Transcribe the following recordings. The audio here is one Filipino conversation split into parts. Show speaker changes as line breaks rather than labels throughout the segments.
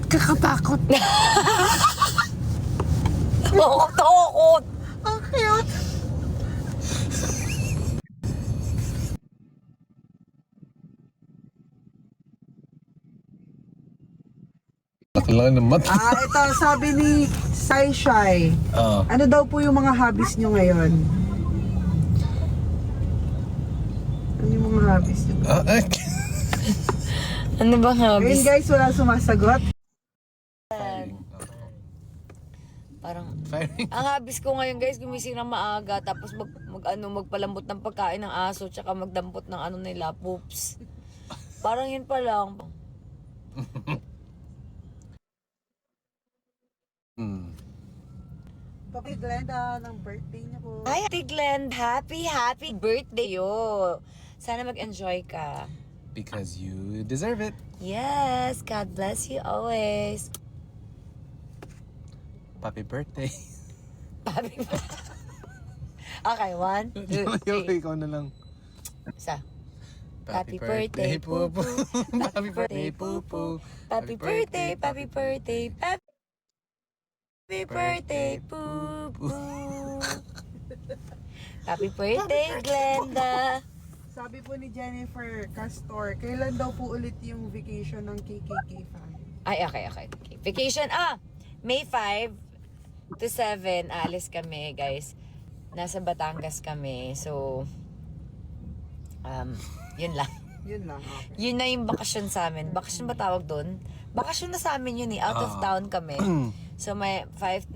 Kakatakot.
Takot!
Ang cute.
Laki-laki ng mata.
Ito sabi ni Sai Shai. Ano daw po yung mga hobbies nyo ngayon? Ano yung mga hobbies nyo?
Ano bang
Ayun
hobbies?
guys, wala sumasagot.
Parang,
Firing.
ang hobbies ko ngayon guys, gumising ng maaga, tapos magpalambot ng pagkain ng aso, tsaka magdampot ng ano nila, poops. Parang yun pa lang.
Papi Glenda, ng birthday niya po.
Hi, Ate Glenn! Happy birthday yo! Sana mag-enjoy ka.
Because you deserve it.
Yes, God bless you always.
Happy birthday.
Happy Okay, 1, 2, 3.
Ikaw na lang.
Isa. Happy birthday, Pupu.
Happy birthday, Pupu.
Happy birthday, happy birthday, happy birthday, Pupu. Happy birthday, Glenda.
Sabi po ni Jennifer Castor, kailan daw po ulit yung vacation ng KKK fan?
Ay, okay. Vacation, May 5 to 7, alis kami, guys. Nasa Batangas kami. So, yun lang.
Yun lang, okay.
Yun na yung bakasyon sa amin. Bakasyon ba tawag doon? Bakasyon na sa amin yun eh. Out of town kami. So, May 5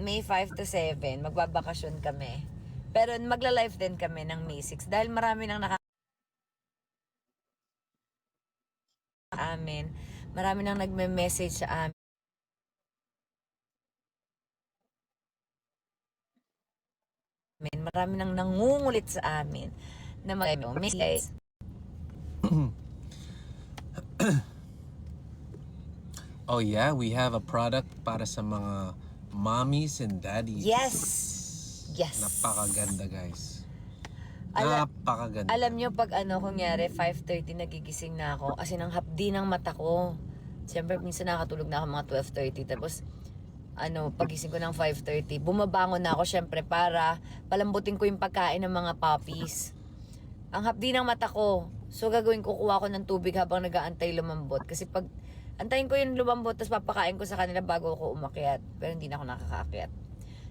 to 7, magbabakasyon kami. Pero magla-live din kami ng May 6 dahil marami nang amin. Marami nang nagme-message sa amin. Marami nang nangungulit sa amin na guys.
Oh yeah, we have a product para sa mga mommies and daddies.
Yes.
Napakaganda, guys.
Ala-
Napakaganda.
Alam nyo, pag kunyari, 5:30 nagigising na ako, kasi nang hapdi ng mata ko. Siyempre, minsan nakatulog na ako mga 12:30, tapos, pagising ko ng 5:30, bumabangon na ako, siyempre, para palambutin ko yung pagkain ng mga puppies. Ang hapdi ng mata ko, so gagawin ko, kuha ko ng tubig habang nag-aantay lumambot. Kasi pag, antayin ko yung lumambot, tapos papakain ko sa kanila bago ako umakyat. Pero hindi na ako nakakaakyat.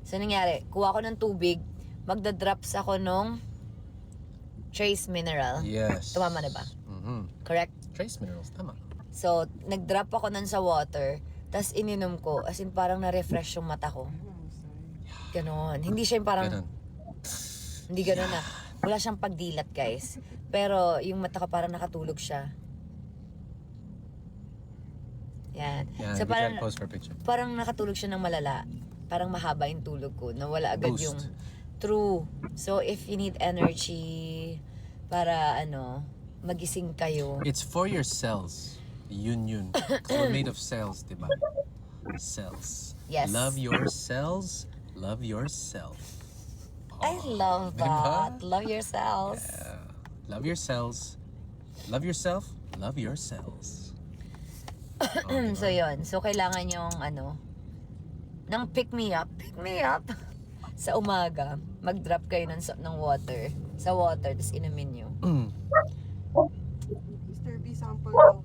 So, nangyari, kuha ko ng tubig, magdadrops ako nung trace mineral.
Yes.
Tumama na ba? Correct?
Trace minerals, tama.
So, nag-drop ako nun sa water, tas ininom ko, as in parang na-refresh yung mata ko. Ganon. Hindi siya yung parang,
Ganun.
hindi ganon na. Wala siyang pagdilat, guys. Pero, yung mata ko parang nakatulog siya. Yan.
Yeah,
So,
we
parang,
can pose for a picture.
parang nakatulog siya ng malala. Parang mahaba yung tulog ko. Nawala agad
Boost.
yung true. So, if you need energy para, magising kayo.
It's for your cells. Yun. 'Cause we're made of cells, diba? Cells.
Yes.
Love your cells. Love yourself.
I love that. Love yourselves.
Love your cells. Love yourself. Love your cells.
So, yun. So, kailangan yung, ng pick me up. Sa umaga, mag-drop kayo ng water. Sa water, tapos inumin nyo.
Mr. B, sample daw.